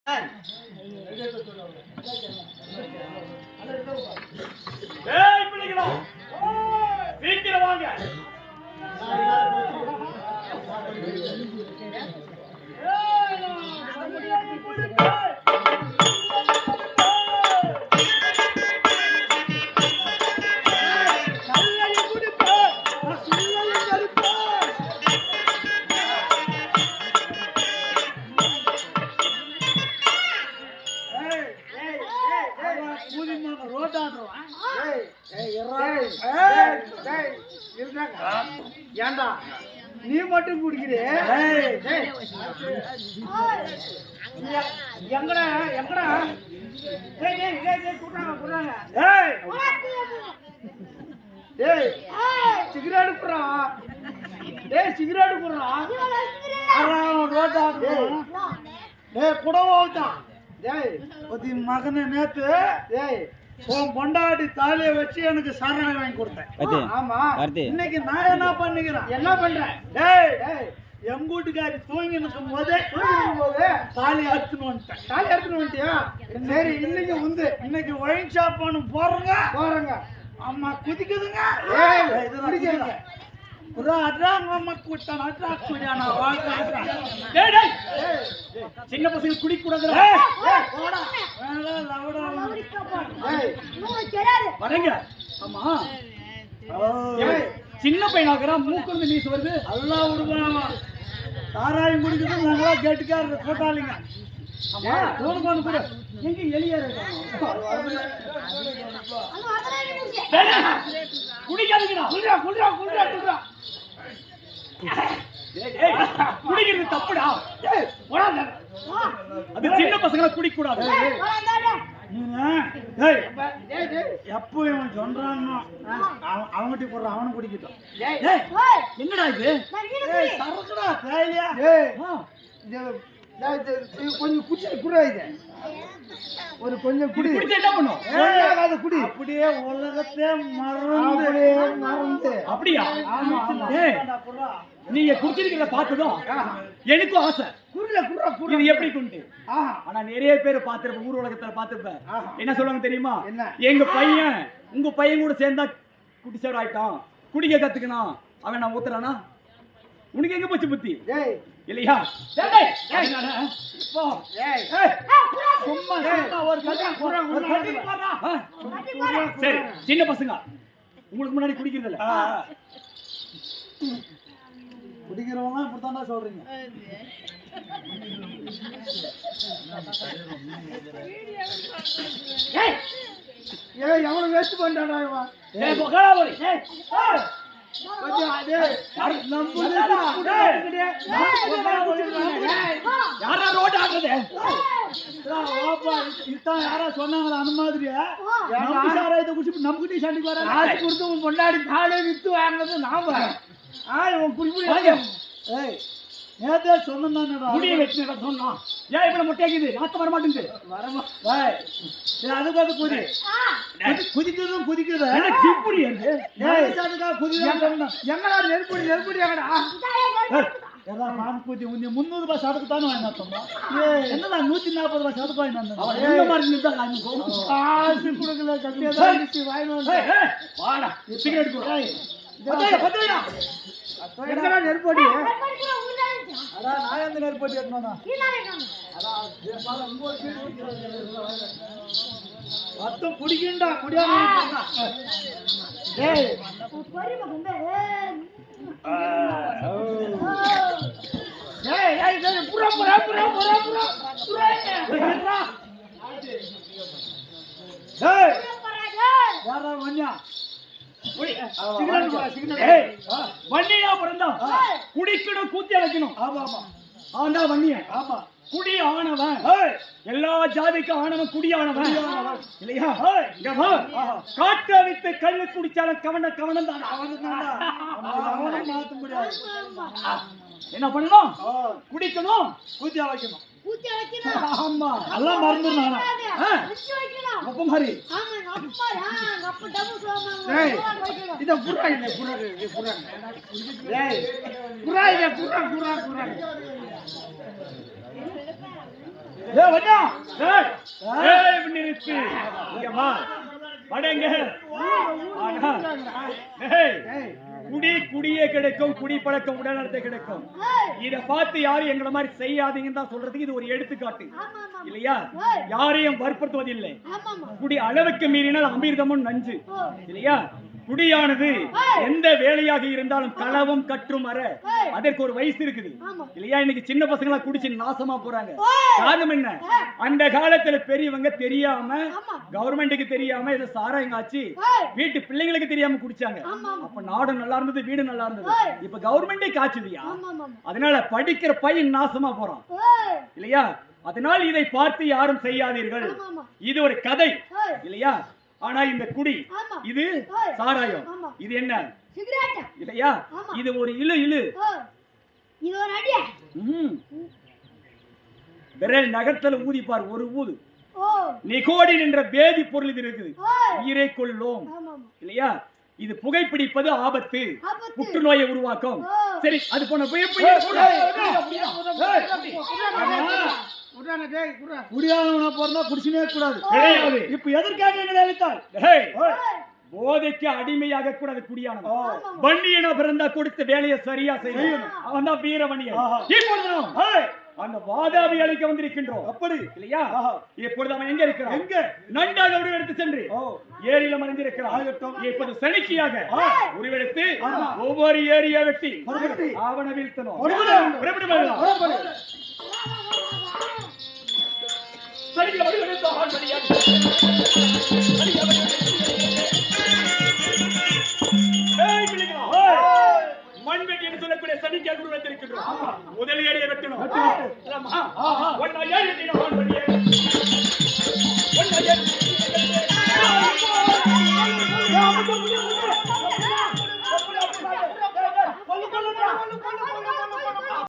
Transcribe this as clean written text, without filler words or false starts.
ஏய் பிள்ளைகளா சீக்கிரம் வாங்க. ஏண்டா நீ மட்டும் குடிக்கிறே? எங்கடா எங்கடா சிகரெட் போடுறான். சிகரெட் போடுறான். குடவாதான் மகனை நேத்து உன் பொண்டாட்டி தாலியை வச்சு எனக்கு சாரணை வாங்கி கொடுத்தேன். ஆமா, இன்னைக்கு நான் என்ன பண்ணிக்கிறேன்? என்ன பண்றேன்? எங்க வீட்டுக்காரி தூங்கி நிற்கும் போதே தாலி அறுத்துன்னு வந்துட்டேன். தாலி அறுத்துன்னு வந்துட்டியா? சரி, இன்னைக்கு ஒயின் ஷாப் ஒன்று போறேங்க. அம்மா குதிக்குதுங்க. குடிக்கிறீங்க சின்ன பசங்க குடிக்க கூடாது. ஆமா, சின்ன பையனாக்குறான், மூக்குறது நீசு வருது. எல்லாம் விடுவாங்க. சாராயம் குடிக்கிறது நல்லா கேட்டுக்காரு போட்டாளிங்க. கூட எங்க எளிய குடிக்காதுங்கடா. குடிக்கிறது தப்புடா. அது சின்ன பசங்களை குடிக்க கூடாது. எப்போ இவன் சொல்றான்னு அவங்ககிட்ட போடுற அவனு குடிக்கட்டும். என்னடா இது? சரக்குடா தேவையா? கொஞ்சம் குடிச்சு குடா. இது ஒரு கொஞ்சம் குடி. என்ன பண்ணும்? குடி. அப்படியே உலகத்தே மறந்து. அப்படியா? நீங்க குடிச்சிருக்கிறத பார்த்ததும் எனக்கும் ஆசை. இது எப்படி கொண்டு? ஆனா நிறைய பேர் பார்த்திருப்பேன், ஊர் உலகத்துல பார்த்திருப்பேன். என்ன சொல்லுவாங்க தெரியுமா? எங்க பையன் உங்க பையன் கூட சேர்ந்தா குடிச்சவர் ஆயிட்டான், குடிக்க கத்துக்கணும். அவன் நான் ஊத்துறானா? உனக்கு எங்க போச்சு புத்தி? இல்லையா? சரி, சின்ன பசங்க உங்களுக்கு முன்னாடி குடிக்கிறது இல்ல. குடிக்கிறவங்க இப்படித்தாண்டா சொல்றீங்க. எவனை வேஸ்ட் பண்றாடா இவன்? யாரா சொன்னாங்களா அந்த மாதிரியா? நமக்கு சண்டைக்கு வர காசு கொடுத்து உன் பொண்டாடி தாளே வித்து வாங்கினது நாம. நேத்தே சொன்னா முடிய வச்சு சொன்னான். ஏன் இப்ப முட்டைக்குது? நாத்து வர மாட்டேங்குது. அதுக்கு அது குதி குதிக்குதும் குதிக்குது. எங்கடா நெருப்படி எங்கடா? முன்னூறு ரூபாய் சதக்கு தானே வாங்கி என்னடா 140 ரூபாய் சதக்கு வாங்கி காசு கொடுக்கல. எங்கடா நெருப்படி? நான் எந்த நெருப்படி எடுத்தோம்னா மொத்தம் குடிக்கண்டா முடியாம. வண்டியா பிறந்தா குடிக்கணும், கூத்தி அழைக்கணும். ஆமா ஆமா, ஆனா வண்டிய. ஆமா, குடி ஆனவன் எல்லா ஜாதிக்கும் ஆனவன் குடியானவன் இல்லையா? காட்ட வித்து கல்லு குடிச்சாலும் கவனம் தான். மாத்த முடியாது. என்ன பண்ணணும்? குடிக்கணும், கூத்தி அழைக்கணும். ஆமா, எல்லாம் மறந்துடுறாங்க. அப்ப மாதிரி இத புறா இல்ல புறா புறா புறா புறா புறா ஏய் வண்ணா ஏய், ஏய், நிறுத்து. இங்க வா. வடங்க. ஆனா, ஏய், குடியே கிடைக்கும், குடி பழக்கம் உடல்நலத்தை கிடைக்கும். இத பார்த்து யாரும் எங்களை மாதிரி செய்யாதீங்கன்னு தான் சொல்றதுக்கு இது ஒரு எடுத்துக்காட்டு இல்லையா? யாரையும் வற்புறுத்துவதில்லை. குடி அளவுக்கு மீறினால் அமிர்தமும் நஞ்சு இல்லையா? குடியானது எந்த வேலையாக இருந்தாலும் களவும் கற்றும் அற அதற்கு ஒரு வயசு இருக்குது இல்லையா? இன்னைக்கு சின்ன பசங்களா குடிச்சு நாசமா போறாங்க. காரணம் என்ன? அந்த காலத்துல பெரியவங்க தெரியாம, கவர்மெண்ட்டுக்கு தெரியாம இதை சாராயம் காய்ச்சி வீட்டு பிள்ளைங்களுக்கு தெரியாம குடிச்சாங்க. அப்ப நாடும் நல்லா இருந்தது, வீடு நல்லா இருந்தது. இப்ப கவர்மெண்டே காய்ச்சுதியா? அதனால படிக்கிற பையன் நாசமா போறான் இல்லையா? அதனால் இதை பார்த்து யாரும் செய்யாதீர்கள். இது ஒரு கதை இல்லையா? ஆனா இந்த குடி, இது சாராயம், இது என்ன இல்லையா? இது ஒரு இழு விரல் நகர்த்தல ஊதிப்பார் ஒரு ஊது. நிகோடின் என்ற வேதி பொருள் இது இருக்குது, உயிரை கொள்ளும் இல்லையா? இது புகைப்பிடிப்பது ஆபத்து, புற்றுநோயை உருவாக்கும். சரி, அது போன குடியானவனா போறதா குடிச்சுனே கூடாது கிடையாது. இப்ப எதற்காக எங்களை அழைத்தால்? போதைக்கு அடிமையாக கூடாது. குடியானவன் வன்னியனா பிறந்தா கொடுத்த வேலையை சரியா செய்யணும். அவன் தான் வீரவணியன். இப்பொழுது நாம் அந்த வாதாபி அழைக்க வந்திருக்கின்றோம். அப்படி இல்லையா? இப்பொழுது அவன் எங்க இருக்கிறான்? எங்க? நன்றாக உருவெடுத்து சென்று ஏரியில மறைந்திருக்கிறான். இப்போது சனிக்கியாக உருவெடுத்து ஒவ்வொரு ஏரியா வெட்டி அவனை வீழ்த்தணும். மண்வெட்டி என்று சொல்லக்கூடிய சனிக்காக உருவெடுத்திருக்கின்றோம். முதல் ஏரியை வெட்டணும்.